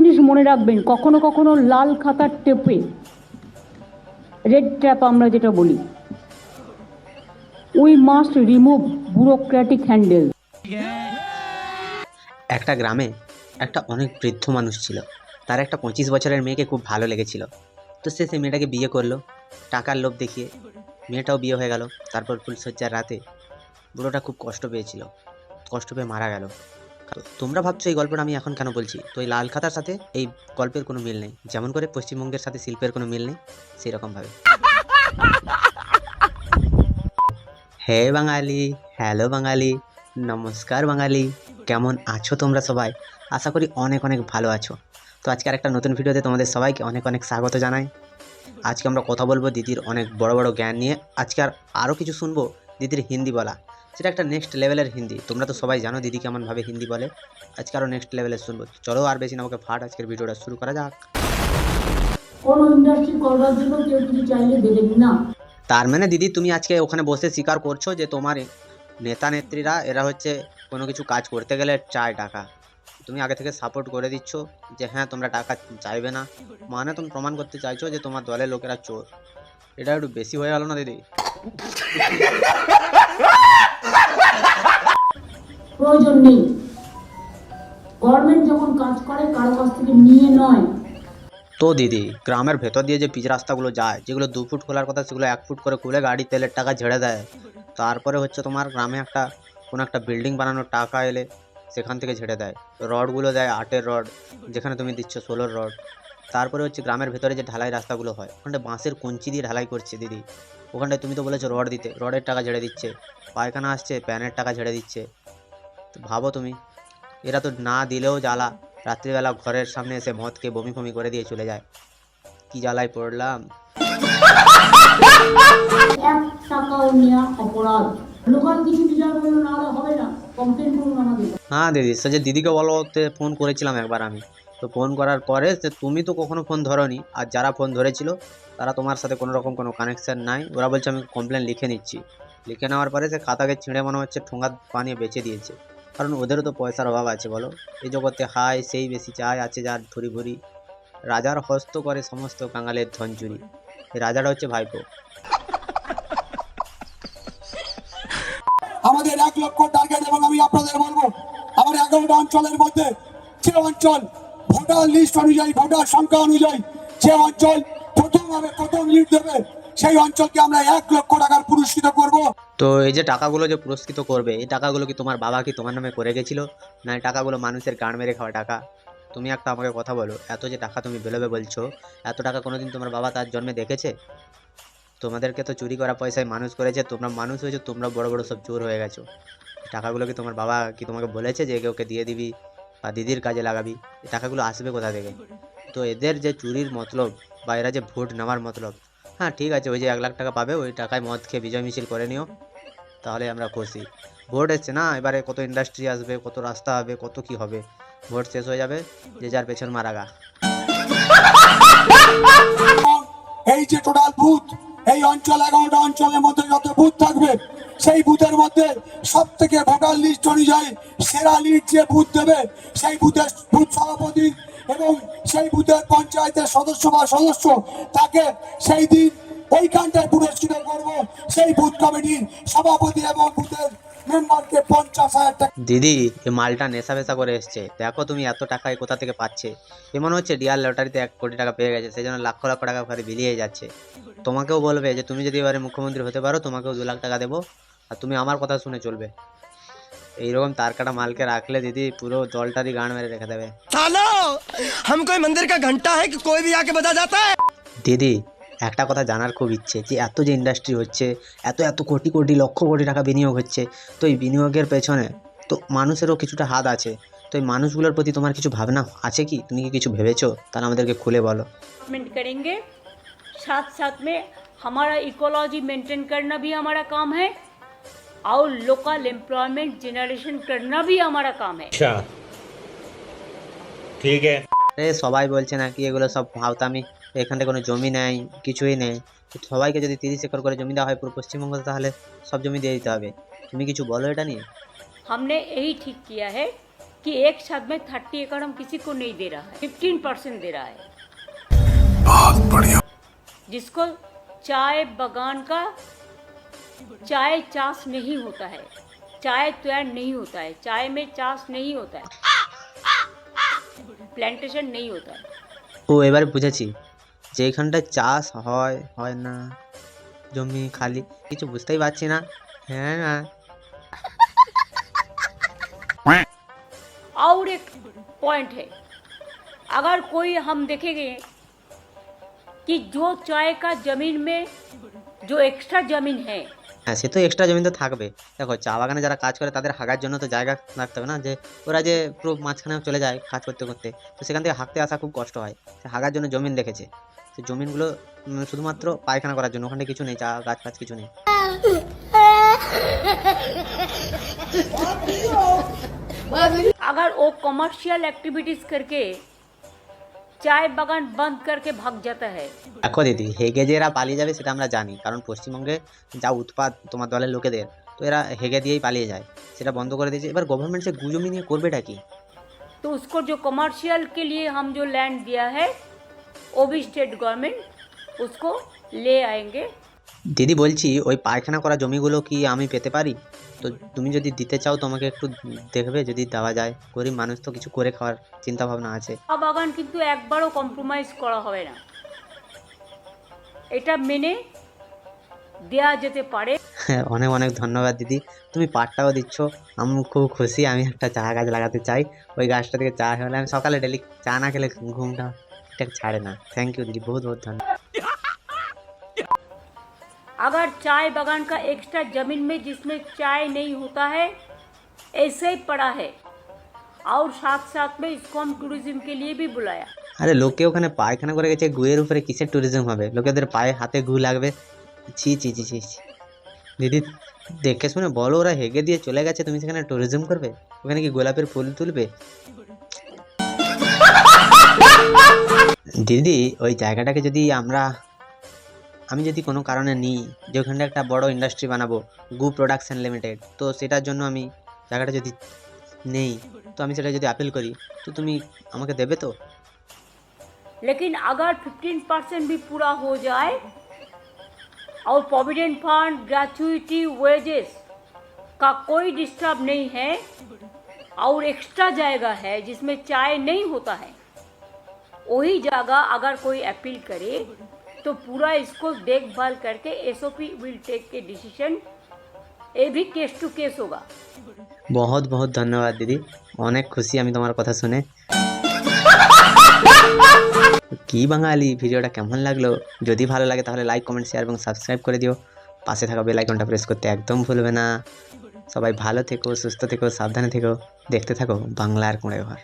জিনিস মনে রাখবেন, কখনো কখনো লাল খাতার টেপে, রেড ট্র্যাপ আমরা যেটা বলি, we must remove bureaucratic handle. একটা গ্রামে একটা অনেক বৃদ্ধ মানুষ ছিল। তার একটা 25 বছরের মেয়েকে খুব ভালো লেগেছিল। তো সে সেই মেয়েটাকে বিয়ে করলো টাকার লোভ দেখিয়ে। মেয়েটাও বিয়ে হয়ে গেল। তারপর ফুলশয্যার রাতে বুড়োটা খুব কষ্ট পেয়েছিল, কষ্ট পেয়ে মারা গেল। তোমরা ভাবছো এই গল্পটা আমি এখন কেন বলছি, তো এই লাল খাতার সাথে এই গল্পের কোনো মিল নেই। যেমন করে পশ্চিমবঙ্গের সাথে শিল্পের কোনো মিল নেই, সেই রকম ভাবে। হে বাঙালি, হ্যালো বাঙালি, নমস্কার বাঙালি, কেমন আছো তোমরা সবাই? আশা করি অনেক অনেক ভালো আছো। তো আজকে একটা নতুন ভিডিওতে তোমাদের সবাইকে অনেক অনেক স্বাগত জানাই। আজকে আমরা কথা বলবো দিদির অনেক বড় বড় জ্ঞান নিয়ে। আজকে আরও কিছু শুনবো দিদির হিন্দি বলা, সেটা একটা নেক্সট লেভেলের হিন্দি। তোমরা তো সবাই জানো দিদি কেমনভাবে হিন্দি বলে। আজকে আরও নেক্সট লেভেলের শুনবো। চলো আর বেশি না আমাকে ফাট, আজকের ভিডিওটা শুরু করা যাক। কোনো ইন্ডাস্ট্রি করবার জন্য কেউ কিছু চাইলে দেবেন না। তার মানে দিদি তুমি আজকে ওখানে বসে স্বীকার করছো যে তোমার নেতা নেত্রীরা এরা হচ্ছে কোনো কিছু কাজ করতে গেলে চায় টাকা। তুমি আগে থেকে সাপোর্ট করে দিচ্ছ যে হ্যাঁ তোমরা টাকা চাইবে না, মানে তুমি প্রমাণ করতে চাইছো যে তোমার দলের লোকেরা চোর। এটা একটু বেশি হয়ে গেল না দিদি? প্রয়োজন নেই। গভর্নমেন্ট যখন কাজ করে কারো কাছ থেকে নিয়ে নয়। তো দিদি গ্রামের ভেতর দিয়ে যে পিচ রাস্তাগুলো যায়, যেগুলো 2 ফুট খোলার কথা সেগুলো 1 ফুট করে খুলে গাড়ি তেলের টাকা ঝেড়ে দেয়। তারপরে হচ্ছে তোমার গ্রামে কোনো একটা বিল্ডিং বানানোর টাকা এলে সেখান থেকে ঝেড়ে দেয়। রডগুলো দেয় 8-এর রড, যেখানে তুমি দিচ্ছ 16-র রড। তারপরে হচ্ছে গ্রামের ভেতরে যে ঢালাই রাস্তাগুলো হয়, ওখানটা বাঁশের কঞ্চি দিয়ে ঢালাই করছে দিদি। ওখানটায় তুমি তো বলেছো রড দিতে, রডের টাকা ঝেড়ে দিচ্ছে। পায়খানা আসছে, প্যানের টাকা ঝেড়ে দিচ্ছে। তো ভাবো তুমি, এরা তো না দিলেও জ্বালা। রাত্রিবেলা ঘরের সামনে এসে মদ খেয়ে বমি ফমি করে দিয়ে চলে যায়। কি জ্বালায় পড়লাম। 1 টাকাও নেওয়া অপরাধ। লোকাল কিছু বিচার করলে না হলে হবে না, কমপ্লেন করুন আমাদের। হ্যাঁ দিদি, সে যে দিদিকে বলতে ফোন করেছিলাম একবার আমি। তো ফোন করার পরে সে তুমি তো কখনো ফোন ধরোনি, আর যারা ফোন ধরেছিল তারা তোমার সাথে কোনো রকম কোনো কানেকশন নাই। ওরা বলছে আমি কমপ্লেন লিখে নিচ্ছি। লিখে নেওয়ার পরে সে খাতাকে ছিঁড়ে মনে হচ্ছে ঠোঙা বানিয়ে বেচে দিয়েছে। কারণ ওদেরও তো পয়সার অভাব আছে বলো। এই জগতে হাই সেই বেশি চায়, আছে যার ভুরি ভুরি। রাজার হস্ত করে সমস্ত কাঙালের ধন চুরি। এই রাজাটা হচ্ছে ভাইপো। আমাদের 1 লক্ষ টার্গেট, এবং আমি আপনাদের বলবো আমার 11টা অঞ্চলের মধ্যে যে অঞ্চল ভোটার লিস্ট অনুযায়ী, ভোটার সংখ্যা অনুযায়ী যে অঞ্চল প্রথম লিড দেবে, সেই অঞ্চলকে আমরা 1 লক্ষ টাকার পুরস্কৃত করব। তো এই যে টাকাগুলো যে পুরস্কৃত করবে, এই টাকাগুলো কি তোমার বাবা কি তোমার নামে করে গেছিল, না এই টাকাগুলো মানুষের গাঁড় মেরে খাওয়া টাকা? তুমি একটা আমাকে কথা বলো, এত যে টাকা তুমি বেরোবে বলছো, এত টাকা কোনোদিন তোমার বাবা তার জন্মে দেখেছে? তোমাদেরকে তো চুরি করা পয়সায় মানুষ করেছে, তোমরা মানুষ হয়েছো, তোমরা বড় বড় সব চোর হয়ে গেছো। টাকাগুলো কি তোমার বাবা কি তোমাকে বলেছে যে একে ওকে দিয়ে দিবি বা দিদির কাজে লাগাবি? এই টাকাগুলো আসবে কোথা থেকে? তো এদের যে চুরির মতলব বা এরা যে ভোট নেওয়ার মতলব, হ্যাঁ ঠিক আছে, ওই যে 1 লাখ টাকা পাবে, ওই টাকায় মদ খেয়ে বিজয় মিছিল করে নিও, তাহলে আমরা খুশি। ভোট এসছে না, এবারে কত ইন্ডাস্ট্রি আসবে, কত রাস্তা হবে, কত কি হবে। ভোট শেষ হয়ে যাবে, যে যার পেছন মারাগা। এই যে টোটাল বুথ, এই অঞ্চল 11টা অঞ্চলের মধ্যে যত বুথ থাকবে, সেই বুথের মধ্যে সব থেকে ভোটার লিস্ট অনুযায়ী সেরা লিড যে বুথ দেবে, সেই বুথের বুথ সভাপতি এবং সেই বুথের পঞ্চায়েতের সদস্য বা সদস্য, তাকে সেই দিন ওইখানটায় পুরস্কৃত করব। সেই বুথ কমিটির সভাপতি এবং বুথের মেম্বারকে 50,000 টাকা। দিদি এই মালটা নেশা বেশা করে এসছে। দেখো তুমি এত টাকা এ কোথা থেকে পাচ্ছে। এ মনে হচ্ছে ডিয়ার লটারিতে 1 কোটি টাকা পেয়ে গেছে, সেই জন্য লক্ষ লক্ষ টাকা করে বিলিয়ে যাচ্ছে। তোমাকেও বলবে যে তুমি যদি এবারে মুখ্যমন্ত্রী হতে পারো, তোমাকেও 2 লাখ টাকা দেবো, আর তুমি আমার কথা শুনে চলবে। এইরকম তার কাটা মালকে রাখলে দিদি পুরো দলটারই গাঁড় মেরে রেখে দেবে। सालो हम कोई मंदिर का घंटा है कि कोई भी आके बजा जाता है। দিদি একটা কথা জানার খুব ইচ্ছে, যে এত যে ইন্ডাস্ট্রি হচ্ছে, এত এত কোটি কোটি লক্ষ কোটি টাকা বিনিয়োগ হচ্ছে, তো এই বিনিয়োগের পেছনে তো মানুষেরও কিছুটা হাত আছে। তো এই মানুষগুলোর প্রতি তোমার কিছু ভাবনা আছে কি? তুমি কি কিছু ভেবেছো? তাহলে আমাদেরকে খুলে বলো। डेवलपमेंट करेंगे, साथ साथ में हमारा इकोलॉजी मेंटेन करना भी हमारा काम है और लोकल एम्प्लॉयमेंट जनरेशन करना भी हमारा काम है। अच्छा ठीक है। সবাই বলছে নাকি এগুলো সব ভাওতামি, এখানে কোনো জমি নেই, কিছুই নেই। তো সবাইকে যদি 30 একর করে জমি দেওয়া হয় পুরো পশ্চিমবঙ্গ, তাহলে সব জমি দিয়ে দিতে হবে। তুমি কিছু বলো এটা নিয়ে। हमने यही ठीक किया है कि एक छत में 30 एकड़ हम किसी को नहीं दे रहा है, 15% दे रहा है, जिसको चाय बगान का चाय चास नहीं होता है, चाय तैयार नहीं होता है, चाय में चास नहीं होता है, প্ল্যান্টেশন नहीं होता है। ও এবারে বুঝেছি যে এখানটায় চাষ হয় হয় না, জমি খালি, কিছু বুঝতেই পারছি না। হ্যাঁ না, और एक पॉइंट है, अगर कोई हम देखेंगे कि जो चाय का जमीन में जो एक्स्ट्रा जमीन है, হ্যাঁ সে তো এক্সট্রা জমি তো থাকবে। দেখো চা বাগানে যারা কাজ করে তাদের হাগার জন্য তো জায়গা রাখতে হবে না, যে ওরা যে পুরো মাঝখানে চলে যায় কাজ করতে করতে, তো সেখান থেকে হাঁকতে আসা খুব কষ্ট হয়। সে হাগার জন্য জমিন রেখেছে, সেই জমিনগুলো শুধুমাত্র পায়খানা করার জন্য, ওখানে কিছু নেই, চা গাছ ফাছ কিছু নেই। अगर वो कमर्शियल एक्टिविटीज करके चाय बागान बंद करके भाग जाता है, দেখো দিদি, হেগে যে এরা পালিয়ে যাবে সেটা আমরা জানি, কারণ পশ্চিমবঙ্গে যা উৎপাদ তোমার দলের লোকেদের, তো এরা হেগে দিয়েই পালিয়ে যায়, সেটা বন্ধ করে দিয়েছে। এবার গভর্নমেন্ট সে গুজমি নিয়ে করবেটা কি? तो उसको जो कमर्शियल के लिए हम जो लैंड दिया है वो भी स्टेट गवर्नमेंट उसको ले आएंगे। দিদি বলছি ওই পায়খানা করা জমিগুলো কি আমি পেতে পারি? তো তুমি যদি দিতে চাও তো আমাকে একটু দেখবে যদি দেওয়া যায়, গরিব মানুষ তো কিছু করে খাওয়ার চিন্তা ভাবনা আছে। চা বাগান কিন্তু একবারও কম্প্রোমাইজ করা হবে না, এটা মেনে দেয়া যেতে পারে। হ্যাঁ, অনেক অনেক ধন্যবাদ দিদি, তুমি পাটটাও দিচ্ছ, আমি খুব খুশি। আমি একটা চা গাছ লাগাতে চাই, ওই গাছটা থেকে চা হলে আমি সকালে ডেলি চা না খেলে ঘুমটা ঠিক ছাড়ে না। থ্যাংক ইউ দিদি, बहुत बहुत धन्यवाद। अगर चाय बागान का एक्स्ट्रा जमीन में जिसमें चाय नहीं होता है ऐसे ही पड़ा है, और साथ साथ में इसको हम टूरिज्म के लिए भी बुलाया। আরে লোকে ওখানে পায়খানা করে গেছে, গুয়ের উপরে কিসের ট্যুরিজম হবে? লোকেদের পায়ে হাতে গু লাগবে। ছি ছি ছি ছি ছি। দিদি দেখে শুনে বলো, ওরা হেগে দিয়ে চলে গেছে, তুমি সেখানে ট্যুরিজম করবে? ওখানে কি গোলাপের ফুল তুলবে? দিদি ওই জায়গাটাকে যদি আমি যদি কোনো কারণে নিই যে ওখানে একটা বড় ইন্ডাস্ট্রি বানাবো, গু প্রোডাকশন লিমিটেড, তো সেটার জন্য আমি জায়গাটা যদি নেই, তো আমি সেটা যদি আপিল করি, তো তুমি আমাকে দেবে তো? लेकिन अगर 15% भी पूरा हो जाए और प्रोविडेंट फंड ग्रेचुइटी वेजेस का कोई डिस्टर्ब नहीं है और एक्स्ट्रा जगह है जिसमें चाय नहीं होता है, वही जगह अगर कोई अपील करे तो पूरा इसको देखभाल करके एसओपी विल टेक के डिसीजन, ये भी केस टू केस होगा। बहुत बहुत धन्यवाद দিদি, অনেক খুশি আমি তোমার কথা শুনে। কি বাঙালি, ভিডিওটা কেমন লাগলো? যদি ভালো লাগে তাহলে লাইক কমেন্ট শেয়ার এবং সাবস্ক্রাইব করে দিও, পাশে থাকা বেল আইকনটা প্রেস করতে একদম ভুলবে না। সবাই ভালো থেকো, সুস্থ থেকো, সাবধানে থেকো, দেখতে থাকো বাংলার কুঁড়ে ঘর।